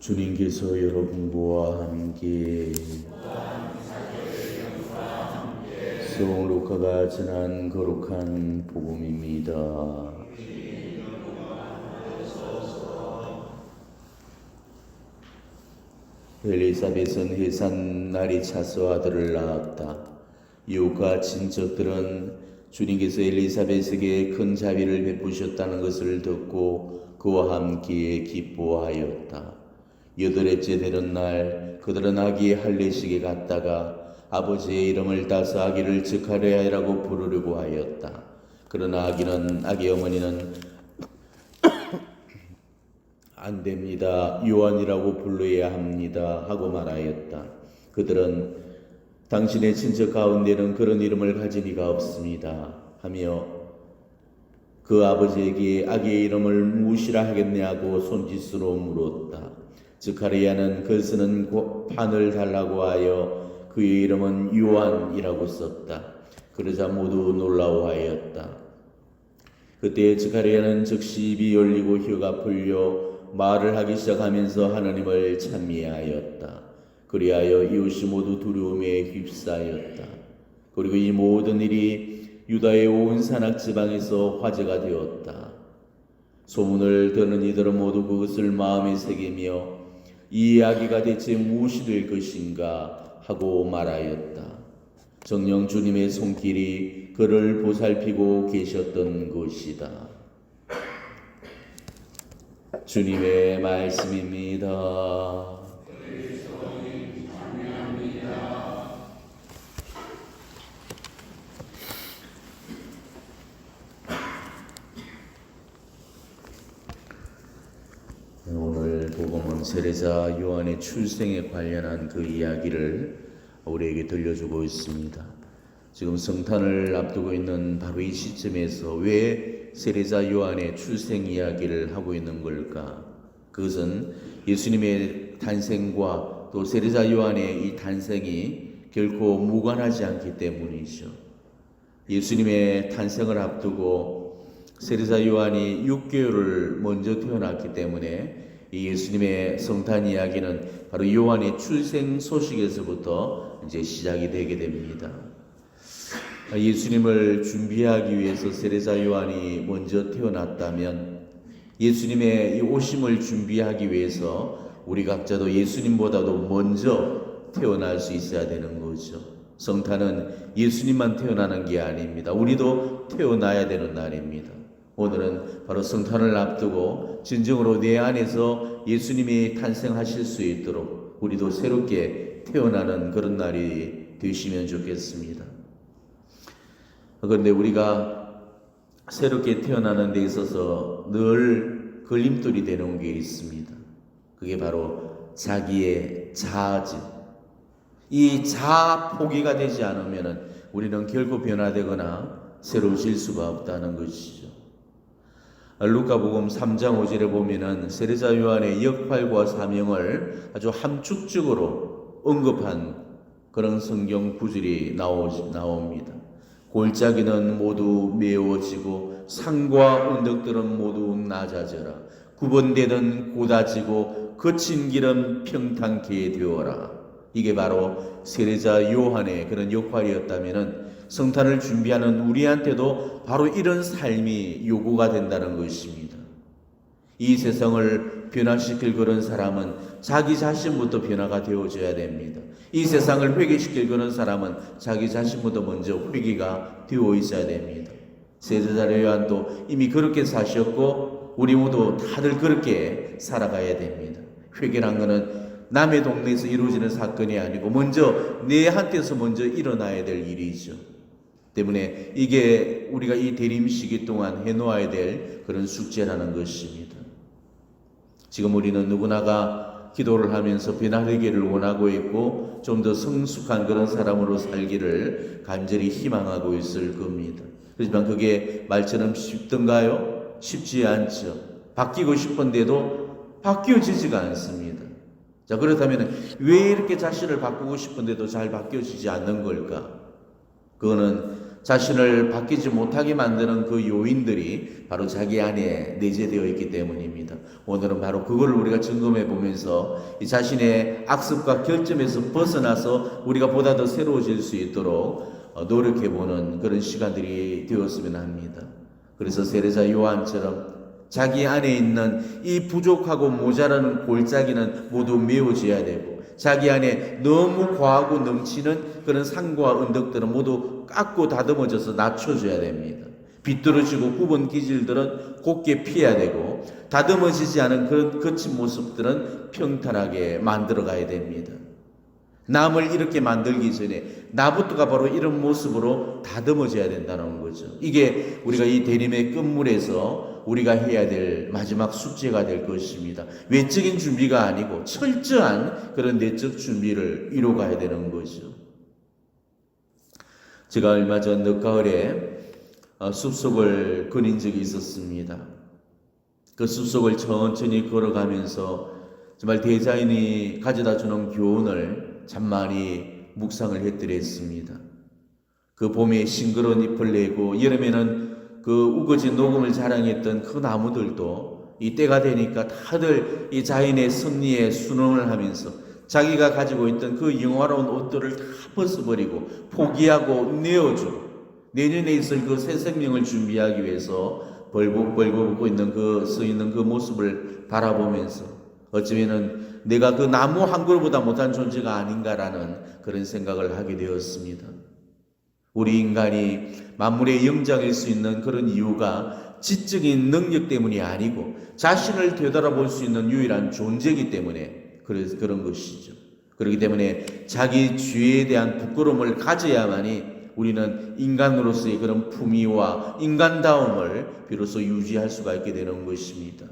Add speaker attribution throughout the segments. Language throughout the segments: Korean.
Speaker 1: 주님께서 여러분과 함께 송 루카가 전한 거룩한 복음입니다. 엘리사벳은 해산 날이 차서 아들을 낳았다. 이웃과 친척들은 주님께서 엘리사벳에게 큰 자비를 베푸셨다는 것을 듣고 그와 함께 기뻐하였다. 여덟째 되는 날 그들은 아기 할례식에 갔다가 아버지의 이름을 따서 아기를 즈카리아라고 부르려고 하였다. 그러나 아기 어머니는 안 됩니다. 요한이라고 불러야 합니다. 하고 말하였다. 그들은 당신의 친척 가운데는 그런 이름을 가진 이가 없습니다. 하며 그 아버지에게 아기의 이름을 무엇이라 하겠냐고 손짓으로 물었다. 즈카리아는 글 쓰는 판을 달라고 하여 그의 이름은 요한이라고 썼다. 그러자 모두 놀라워하였다. 그때 즈카리아는 즉시 입이 열리고 혀가 풀려 말을 하기 시작하면서 하나님을 찬미하였다. 그리하여 이웃이 모두 두려움에 휩싸였다. 그리고 이 모든 일이 유다의 온 산악 지방에서 화제가 되었다. 소문을 듣는 이들은 모두 그것을 마음에 새기며 이 아기가 대체 무엇이 될 것인가 하고 말하였다. 정녕 주님의 손길이 그를 보살피고 계셨던 것이다. 주님의 말씀입니다. 오늘 복음은 세례자 요한의 출생에 관련한 그 이야기를 우리에게 들려주고 있습니다. 지금 성탄을 앞두고 있는 바로 이 시점에서 왜 세례자 요한의 출생 이야기를 하고 있는 걸까? 그것은 예수님의 탄생과 또 세례자 요한의 이 탄생이 결코 무관하지 않기 때문이죠. 예수님의 탄생을 앞두고 세례자 요한이 6개월을 먼저 태어났기 때문에 이 예수님의 성탄 이야기는 바로 요한의 출생 소식에서부터 이제 시작이 되게 됩니다. 예수님을 준비하기 위해서 세례자 요한이 먼저 태어났다면 예수님의 이 오심을 준비하기 위해서 우리 각자도 예수님보다도 먼저 태어날 수 있어야 되는 거죠. 성탄은 예수님만 태어나는 게 아닙니다. 우리도 태어나야 되는 날입니다. 오늘은 바로 성탄을 앞두고 진정으로 내 안에서 예수님이 탄생하실 수 있도록 우리도 새롭게 태어나는 그런 날이 되시면 좋겠습니다. 그런데 우리가 새롭게 태어나는 데 있어서 늘 걸림돌이 되는 게 있습니다. 그게 바로 자기의 자아지. 이 자아 포기가 되지 않으면 우리는 결코 변화되거나 새로워질 수가 없다는 것이죠. 루카복음 3장 5절에 보면은 세례자 요한의 역할과 사명을 아주 함축적으로 언급한 그런 성경 구절이 나옵니다. 골짜기는 모두 메워지고 산과 언덕들은 모두 낮아져라. 구번대는 곧아지고 거친 길은 평탄케 되어라. 이게 바로 세례자 요한의 그런 역할이었다면은 성탄을 준비하는 우리한테도 바로 이런 삶이 요구가 된다는 것입니다. 이 세상을 변화시킬 그런 사람은 자기 자신부터 변화가 되어져야 됩니다. 이 세상을 회개시킬 그런 사람은 자기 자신부터 먼저 회개가 되어 있어야 됩니다. 세례자 요한도 이미 그렇게 사셨고 우리 모두 다들 그렇게 살아가야 됩니다. 회개란 것은 남의 동네에서 이루어지는 사건이 아니고 먼저 내한테서 먼저 일어나야 될 일이죠. 때문에 이게 우리가 이 대림 시기 동안 해놓아야 될 그런 숙제라는 것입니다. 지금 우리는 누구나가 기도를 하면서 변화되기를 원하고 있고 좀 더 성숙한 그런 사람으로 살기를 간절히 희망하고 있을 겁니다. 하지만 그게 말처럼 쉽던가요? 쉽지 않죠. 바뀌고 싶은데도 바뀌어지지가 않습니다. 자, 그렇다면 왜 이렇게 자신을 바꾸고 싶은데도 잘 바뀌어지지 않는 걸까? 그거는 자신을 바뀌지 못하게 만드는 그 요인들이 바로 자기 안에 내재되어 있기 때문입니다. 오늘은 바로 그걸 우리가 점검해 보면서 이 자신의 악습과 결점에서 벗어나서 우리가 보다 더 새로워질 수 있도록 노력해 보는 그런 시간들이 되었으면 합니다. 그래서 세례자 요한처럼 자기 안에 있는 이 부족하고 모자라는 골짜기는 모두 메워져야 되고, 자기 안에 너무 과하고 넘치는 그런 산과 언덕들은 모두 깎고 다듬어져서 낮춰줘야 됩니다. 비뚤어지고 굽은 기질들은 곧게 피해야 되고, 다듬어지지 않은 그런 거친 모습들은 평탄하게 만들어 가야 됩니다. 남을 이렇게 만들기 전에 나부터가 바로 이런 모습으로 다듬어져야 된다는 거죠. 이게 우리가 이 대림의 끝물에서 우리가 해야 될 마지막 숙제가 될 것입니다. 외적인 준비가 아니고 철저한 그런 내적 준비를 이뤄가야 되는 거죠. 제가 얼마 전 늦가을에 숲속을 거닌 적이 있었습니다. 그 숲속을 천천히 걸어가면서 정말 대자연이 가져다 주는 교훈을 참 많이 묵상을 했더랬습니다. 그 봄에 싱그러운 잎을 내고 여름에는 그 우거진 녹음을 자랑했던 그 나무들도 이 때가 되니까 다들 이 자연의 섭리에 순응을 하면서 자기가 가지고 있던 그 영화로운 옷들을 다 벗어버리고 포기하고 내어주고 내년에 있을 그 새 생명을 준비하기 위해서 벌벌 걷고 있는 서 있는 그 모습을 바라보면서 어쩌면은 내가 그 나무 한 그루보다 못한 존재가 아닌가라는 그런 생각을 하게 되었습니다. 우리 인간이 만물의 영장일 수 있는 그런 이유가 지적인 능력 때문이 아니고 자신을 되돌아볼 수 있는 유일한 존재이기 때문에 그런 것이죠. 그렇기 때문에 자기 죄에 대한 부끄러움을 가져야만이 우리는 인간으로서의 그런 품위와 인간다움을 비로소 유지할 수가 있게 되는 것입니다.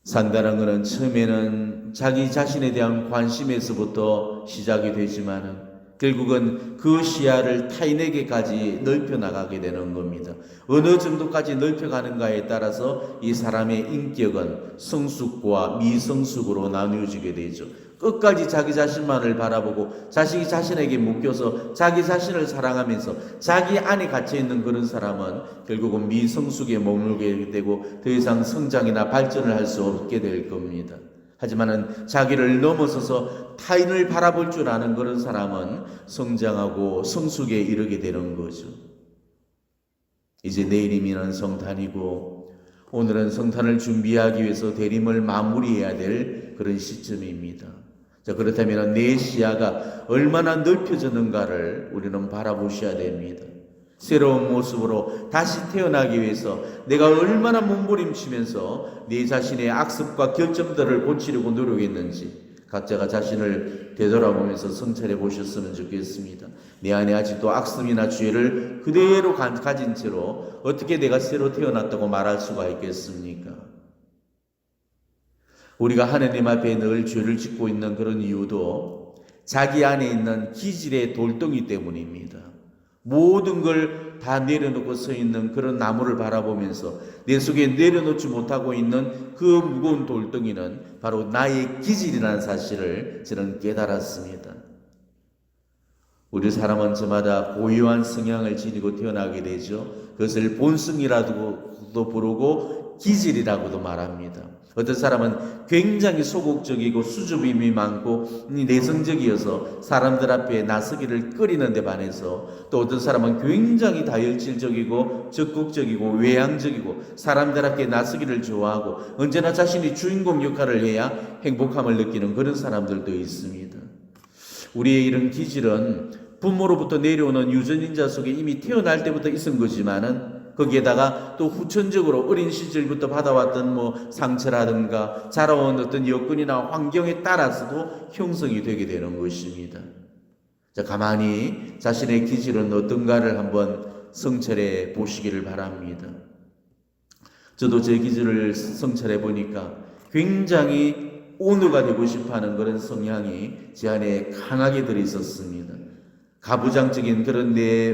Speaker 1: 산다는 것은 처음에는 자기 자신에 대한 관심에서부터 시작이 되지만은 결국은 그 시야를 타인에게까지 넓혀 나가게 되는 겁니다. 어느 정도까지 넓혀가는가에 따라서 이 사람의 인격은 성숙과 미성숙으로 나누어지게 되죠. 끝까지 자기 자신만을 바라보고 자식이 자신에게 묶여서 자기 자신을 사랑하면서 자기 안에 갇혀있는 그런 사람은 결국은 미성숙에 머물게 되고 더 이상 성장이나 발전을 할 수 없게 될 겁니다. 하지만은 자기를 넘어서서 타인을 바라볼 줄 아는 그런 사람은 성장하고 성숙에 이르게 되는 거죠. 이제 내일이면 성탄이고 오늘은 성탄을 준비하기 위해서 대림을 마무리해야 될 그런 시점입니다. 자, 그렇다면 내 시야가 얼마나 넓혀졌는가를 우리는 바라보셔야 됩니다. 새로운 모습으로 다시 태어나기 위해서 내가 얼마나 몸부림치면서 내 자신의 악습과 결점들을 고치려고 노력했는지 각자가 자신을 되돌아보면서 성찰해 보셨으면 좋겠습니다. 내 안에 아직도 악습이나 죄를 그대로 가진 채로 어떻게 내가 새로 태어났다고 말할 수가 있겠습니까? 우리가 하느님 앞에 늘 죄를 짓고 있는 그런 이유도 자기 안에 있는 기질의 돌덩이 때문입니다. 모든 걸 다 내려놓고 서 있는 그런 나무를 바라보면서 내 속에 내려놓지 못하고 있는 그 무거운 돌덩이는 바로 나의 기질이라는 사실을 저는 깨달았습니다. 우리 사람은 저마다 고유한 성향을 지니고 태어나게 되죠. 그것을 본성이라고도 부르고 기질이라고도 말합니다. 어떤 사람은 굉장히 소극적이고 수줍음이 많고 내성적이어서 사람들 앞에 나서기를 꺼리는 데 반해서 또 어떤 사람은 굉장히 다혈질적이고 적극적이고 외향적이고 사람들 앞에 나서기를 좋아하고 언제나 자신이 주인공 역할을 해야 행복함을 느끼는 그런 사람들도 있습니다. 우리의 이런 기질은 부모로부터 내려오는 유전인자 속에 이미 태어날 때부터 있은 거지만은 거기에다가 또 후천적으로 어린 시절부터 받아왔던 상처라든가 자라온 어떤 여건이나 환경에 따라서도 형성이 되게 되는 것입니다. 자, 가만히 자신의 기질은 어떤가를 한번 성찰해 보시기를 바랍니다. 저도 제 기질을 성찰해 보니까 굉장히 온유가 되고 싶어하는 그런 성향이 제 안에 강하게 들어있었습니다. 가부장적인 그런 내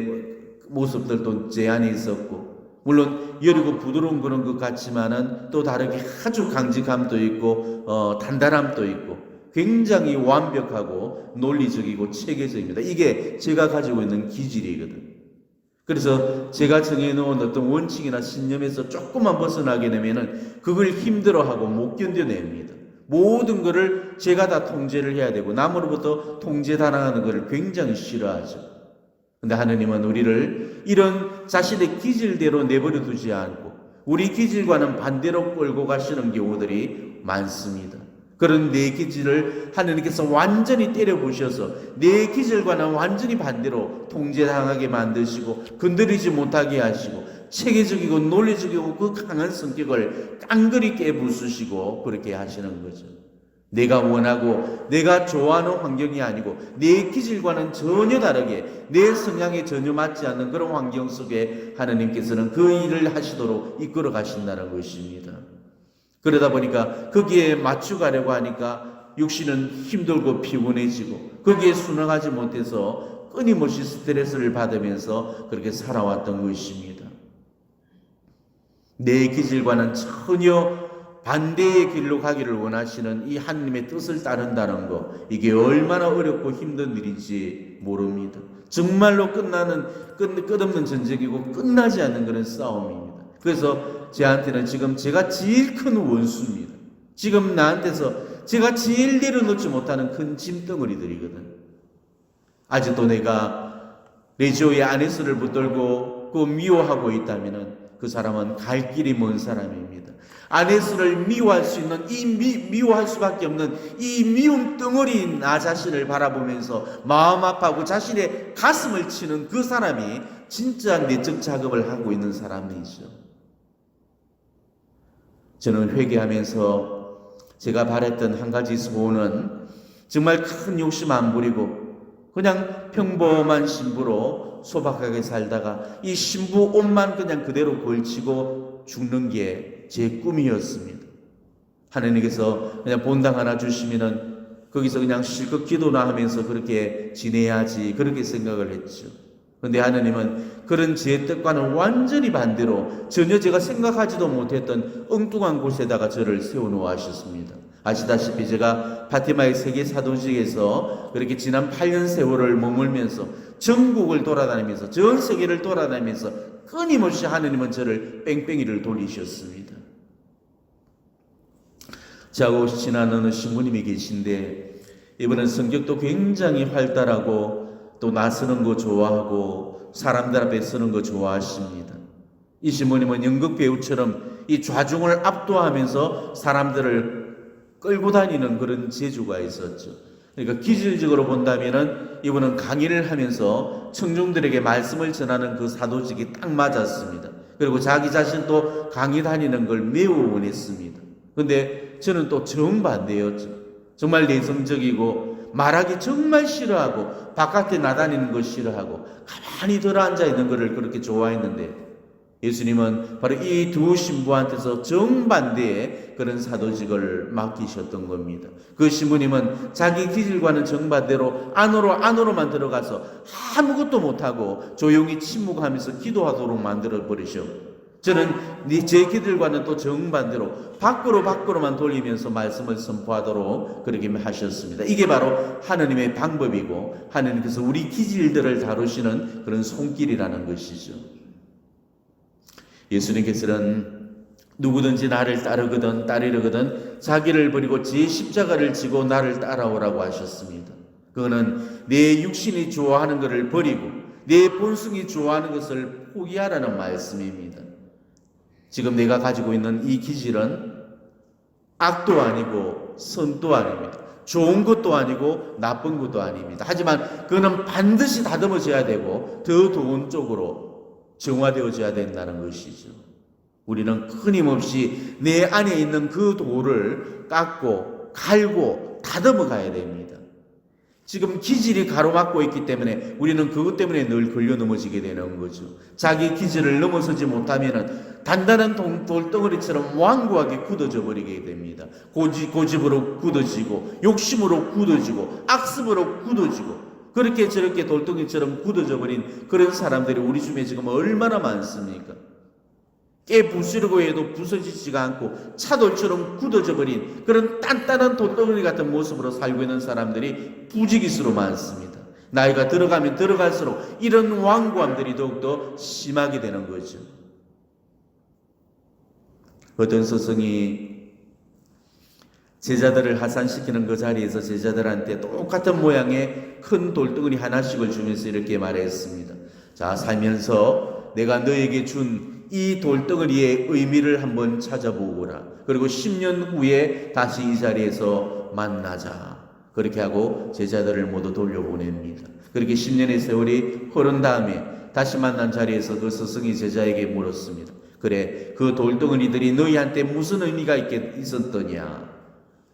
Speaker 1: 모습들도 제 안에 있었고 물론 여리고 부드러운 그런 것 같지만은 또 다르게 아주 강직함도 있고 단단함도 있고 굉장히 완벽하고 논리적이고 체계적입니다. 이게 제가 가지고 있는 기질이거든. 그래서 제가 정해놓은 어떤 원칙이나 신념에서 조금만 벗어나게 되면은 그걸 힘들어하고 못 견뎌냅니다. 모든 것을 제가 다 통제를 해야 되고 남으로부터 통제당하는 것을 굉장히 싫어하죠. 근데 하느님은 우리를 이런 자신의 기질대로 내버려 두지 않고 우리 기질과는 반대로 끌고 가시는 경우들이 많습니다. 그런 내 기질을 하느님께서 완전히 때려부셔서 내 기질과는 완전히 반대로 통제당하게 만드시고 건드리지 못하게 하시고 체계적이고 논리적이고 그 강한 성격을 깡그리 깨부수시고 그렇게 하시는 거죠. 내가 원하고 내가 좋아하는 환경이 아니고 내 기질과는 전혀 다르게 내 성향에 전혀 맞지 않는 그런 환경 속에 하나님께서는 그 일을 하시도록 이끌어 가신다는 것입니다. 그러다 보니까 거기에 맞춰가려고 하니까 육신은 힘들고 피곤해지고 거기에 순응하지 못해서 끊임없이 스트레스를 받으면서 그렇게 살아왔던 것입니다. 내 기질과는 전혀 반대의 길로 가기를 원하시는 이 하나님의 뜻을 따른다는 거, 이게 얼마나 어렵고 힘든 일인지 모릅니다. 정말로 끝없는 전쟁이고 끝나지 않는 그런 싸움입니다. 그래서 저한테는 지금 제가 제일 큰 원수입니다. 지금 나한테서 제가 제일 내려놓지 못하는 큰 짐덩어리들이거든. 아직도 내가 레지오의 아네스를 붙들고 그 미워하고 있다면 그 사람은 갈 길이 먼 사람입니다. 아네스를 미워할 수 있는 미워할 수밖에 없는 이 미움 덩어리 나 자신을 바라보면서 마음 아파하고 자신의 가슴을 치는 그 사람이 진짜 내적 작업을 하고 있는 사람이죠. 저는 회개하면서 제가 바랬던 한 가지 소원은 정말 큰 욕심 안 부리고 그냥 평범한 신부로 소박하게 살다가 이 신부 옷만 그냥 그대로 걸치고 죽는 게 제 꿈이었습니다. 하나님께서 그냥 본당 하나 주시면은 거기서 그냥 실컷 기도나 하면서 그렇게 지내야지 그렇게 생각을 했죠. 그런데 하나님은 그런 제 뜻과는 완전히 반대로 전혀 제가 생각하지도 못했던 엉뚱한 곳에다가 저를 세워놓아 하셨습니다. 아시다시피 제가 파티마의 세계 사도직에서 그렇게 지난 8년 세월을 머물면서 전국을 돌아다니면서 전 세계를 돌아다니면서 끊임없이 하나님은 저를 뺑뺑이를 돌리셨습니다. 저하고 친한 어느 신부님이 계신데 이분은 성격도 굉장히 활달하고 또 나서는 거 좋아하고 사람들 앞에 서는 거 좋아하십니다. 이 신부님은 연극 배우처럼 이 좌중을 압도하면서 사람들을 끌고 다니는 그런 재주가 있었죠. 그러니까 기질적으로 본다면은 이분은 강의를 하면서 청중들에게 말씀을 전하는 그 사도직이 딱 맞았습니다. 그리고 자기 자신도 강의 다니는 걸 매우 원했습니다. 그런데 저는 또 정반대였죠. 정말 내성적이고 말하기 정말 싫어하고 바깥에 나다니는 거 싫어하고 가만히 들어앉아 있는 것을 그렇게 좋아했는데 예수님은 바로 이 두 신부한테서 정반대의 그런 사도직을 맡기셨던 겁니다. 그 신부님은 자기 기질과는 정반대로 안으로만 들어가서 아무것도 못하고 조용히 침묵하면서 기도하도록 만들어버리셔. 저는 제 기질과는 또 정반대로 밖으로만 돌리면서 말씀을 선포하도록 그렇게 하셨습니다. 이게 바로 하나님의 방법이고 하나님께서 우리 기질들을 다루시는 그런 손길이라는 것이죠. 예수님께서는 누구든지 나를 따르거든 자기를 버리고 제 십자가를 지고 나를 따라오라고 하셨습니다. 그거는 내 육신이 좋아하는 것을 버리고 내 본성이 좋아하는 것을 포기하라는 말씀입니다. 지금 내가 가지고 있는 이 기질은 악도 아니고 선도 아닙니다. 좋은 것도 아니고 나쁜 것도 아닙니다. 하지만 그거는 반드시 다듬어져야 되고 더 좋은 쪽으로 정화되어져야 된다는 것이죠. 우리는 끊임없이 내 안에 있는 그 돌을 깎고 갈고 다듬어 가야 됩니다. 지금 기질이 가로막고 있기 때문에 우리는 그것 때문에 늘 걸려 넘어지게 되는 거죠. 자기 기질을 넘어서지 못하면 단단한 돌덩어리처럼 완고하게 굳어져 버리게 됩니다. 고집으로 굳어지고 욕심으로 굳어지고 악습으로 굳어지고 그렇게 저렇게 돌덩이처럼 굳어져 버린 그런 사람들이 우리 중에 지금 얼마나 많습니까? 깨 부수려고 해도 부서지지가 않고 차돌처럼 굳어져 버린 그런 단단한 돌덩어리 같은 모습으로 살고 있는 사람들이 부지기수로 많습니다. 나이가 들어가면 들어갈수록 이런 완고함들이 더욱더 심하게 되는 거죠. 어떤 스승이 제자들을 하산시키는 그 자리에서 제자들한테 똑같은 모양의 큰 돌덩어리 하나씩을 주면서 이렇게 말했습니다. 자, 살면서 내가 너에게 준 이 돌덩어리의 의미를 한번 찾아보거라. 그리고 10년 후에 다시 이 자리에서 만나자. 그렇게 하고 제자들을 모두 돌려보냅니다. 그렇게 10년의 세월이 흐른 다음에 다시 만난 자리에서 그 스승이 제자에게 물었습니다. 그래, 그 돌덩어리들이 너희한테 무슨 의미가 있었더냐?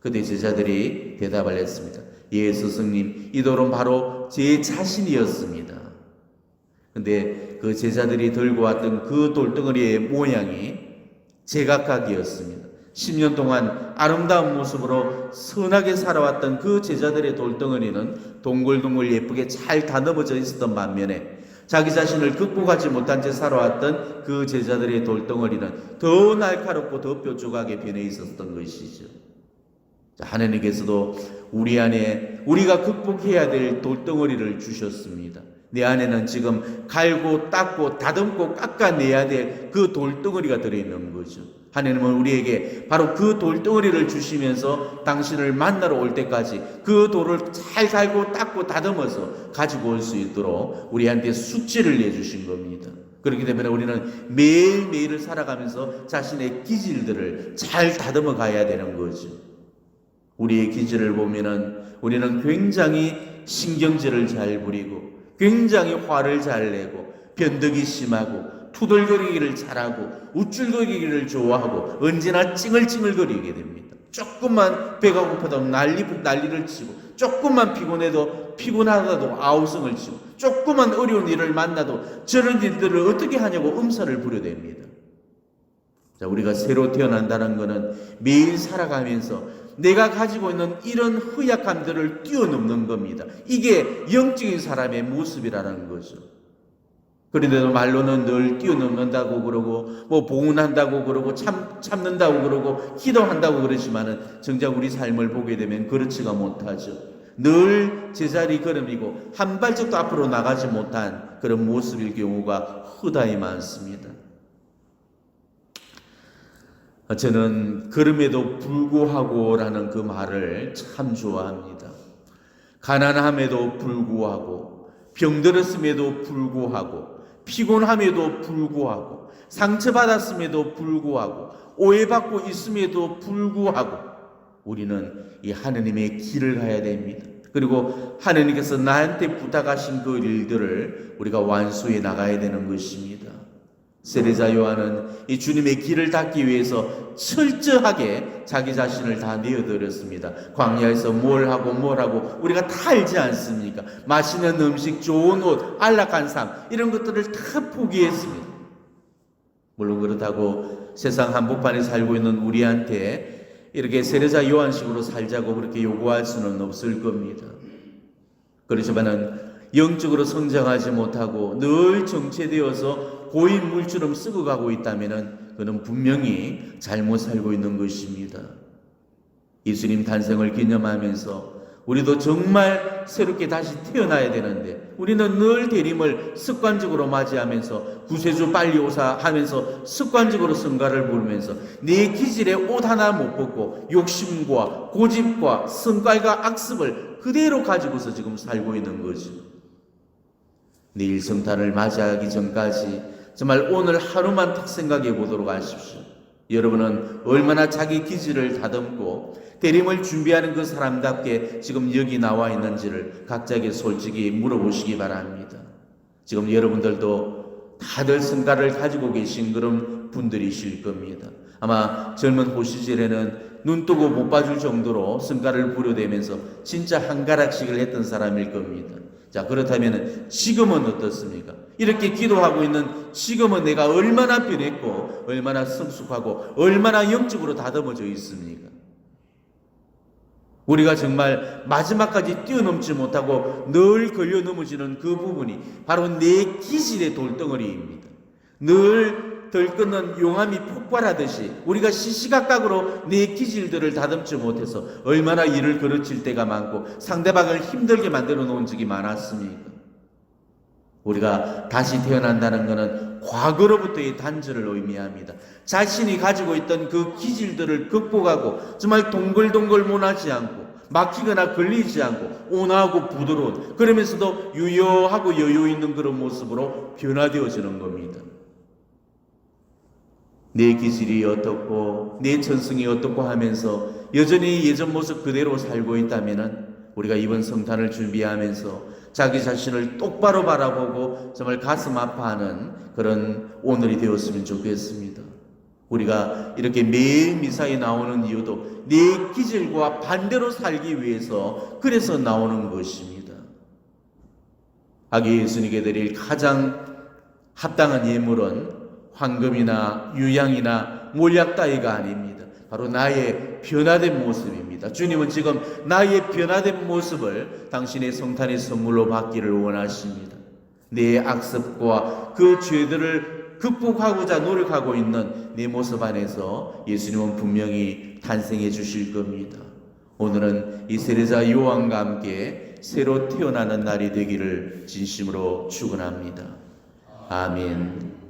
Speaker 1: 그때 제자들이 대답을 했습니다. 예, 스승님, 이 돌은 바로 제 자신이었습니다. 근데 그 제자들이 들고 왔던 그 돌덩어리의 모양이 제각각이었습니다. 10년 동안 아름다운 모습으로 선하게 살아왔던 그 제자들의 돌덩어리는 동글동글 예쁘게 잘 다듬어져 있었던 반면에 자기 자신을 극복하지 못한 채 살아왔던 그 제자들의 돌덩어리는 더 날카롭고 더 뾰족하게 변해 있었던 것이죠. 하나님께서도 우리 안에 우리가 극복해야 될 돌덩어리를 주셨습니다. 내 안에는 지금 갈고 닦고 다듬고 깎아내야 될 그 돌덩어리가 들어있는 거죠. 하나님은 우리에게 바로 그 돌덩어리를 주시면서 당신을 만나러 올 때까지 그 돌을 잘 갈고 닦고 다듬어서 가지고 올 수 있도록 우리한테 숙제를 내주신 겁니다. 그렇기 때문에 우리는 매일매일을 살아가면서 자신의 기질들을 잘 다듬어 가야 되는 거죠. 우리의 기질을 보면은 우리는 굉장히 신경질을 잘 부리고 굉장히 화를 잘 내고 변덕이 심하고 투덜거리기를 잘하고 우쭐거리기를 좋아하고 언제나 찡얼찡얼거리게 됩니다. 조금만 배가 고파도 난리를 치고 조금만 피곤하다도 아우성을 치고 조금만 어려운 일을 만나도 저런 일들을 어떻게 하냐고 음사를 부려댑니다. 자, 우리가 새로 태어난다는 것은 매일 살아가면서 내가 가지고 있는 이런 허약함들을 뛰어넘는 겁니다. 이게 영적인 사람의 모습이라는 거죠. 그런데도 말로는 늘 뛰어넘는다고 그러고 봉헌한다고 그러고 참는다고 그러고 기도한다고 그러지만은 정작 우리 삶을 보게 되면 그렇지가 못하죠. 늘 제자리 걸음이고 한 발짝도 앞으로 나가지 못한 그런 모습일 경우가 허다히 많습니다. 저는 그럼에도 불구하고라는 그 말을 참 좋아합니다. 가난함에도 불구하고 병들었음에도 불구하고 피곤함에도 불구하고 상처받았음에도 불구하고 오해받고 있음에도 불구하고 우리는 이 하느님의 길을 가야 됩니다. 그리고 하느님께서 나한테 부탁하신 그 일들을 우리가 완수해 나가야 되는 것입니다. 세례자 요한은 이 주님의 길을 닦기 위해서 철저하게 자기 자신을 다 내어드렸습니다. 광야에서 뭘 하고 우리가 다 알지 않습니까? 맛있는 음식, 좋은 옷, 안락한 삶 이런 것들을 다 포기했습니다. 물론 그렇다고 세상 한복판에 살고 있는 우리한테 이렇게 세례자 요한식으로 살자고 그렇게 요구할 수는 없을 겁니다. 그렇지만은 영적으로 성장하지 못하고 늘 정체되어서 고인물처럼 썩어가고 있다면 그는 분명히 잘못 살고 있는 것입니다. 예수님 탄생을 기념하면서 우리도 정말 새롭게 다시 태어나야 되는데 우리는 늘 대림을 습관적으로 맞이하면서 구세주 빨리 오사 하면서 습관적으로 성가를 부르면서 내 기질에 옷 하나 못 벗고 욕심과 고집과 성깔과 악습을 그대로 가지고서 지금 살고 있는 거죠. 내일 성탄을 맞이하기 전까지 정말 오늘 하루만 딱 생각해 보도록 하십시오. 여러분은 얼마나 자기 기질을 다듬고 대림을 준비하는 그 사람답게 지금 여기 나와 있는지를 각자에게 솔직히 물어보시기 바랍니다. 지금 여러분들도 다들 성가를 가지고 계신 그런 분들이실 겁니다. 아마 젊은 호시절에는 눈 뜨고 못 봐줄 정도로 성가를 부려대면서 진짜 한가락씩을 했던 사람일 겁니다. 자, 그렇다면 지금은 어떻습니까? 이렇게 기도하고 있는 지금은 내가 얼마나 변했고 얼마나 성숙하고 얼마나 영적으로 다듬어져 있습니까? 우리가 정말 마지막까지 뛰어넘지 못하고 늘 걸려 넘어지는 그 부분이 바로 내 기질의 돌덩어리입니다. 늘 들끓는 용암이 폭발하듯이 우리가 시시각각으로 내 기질들을 다듬지 못해서 얼마나 일을 그르칠 때가 많고 상대방을 힘들게 만들어 놓은 적이 많았습니까? 우리가 다시 태어난다는 것은 과거로부터의 단절을 의미합니다. 자신이 가지고 있던 그 기질들을 극복하고 정말 동글동글 모나지 않고 막히거나 걸리지 않고 온화하고 부드러운, 그러면서도 유효하고 여유 있는 그런 모습으로 변화되어지는 겁니다. 내 기질이 어떻고 내 천성이 어떻고 하면서 여전히 예전 모습 그대로 살고 있다면 우리가 이번 성탄을 준비하면서 자기 자신을 똑바로 바라보고 정말 가슴 아파하는 그런 오늘이 되었으면 좋겠습니다. 우리가 이렇게 매일 미사에 나오는 이유도 내 기질과 반대로 살기 위해서 그래서 나오는 것입니다. 아기 예수님께 드릴 가장 합당한 예물은 황금이나 유향이나 몰약 따위가 아닙니다. 바로 나의 변화된 모습입니다. 주님은 지금 나의 변화된 모습을 당신의 성탄의 선물로 받기를 원하십니다. 내 악습과 그 죄들을 극복하고자 노력하고 있는 내 모습 안에서 예수님은 분명히 탄생해 주실 겁니다. 오늘은 이 세례자 요한과 함께 새로 태어나는 날이 되기를 진심으로 축원합니다. 아멘.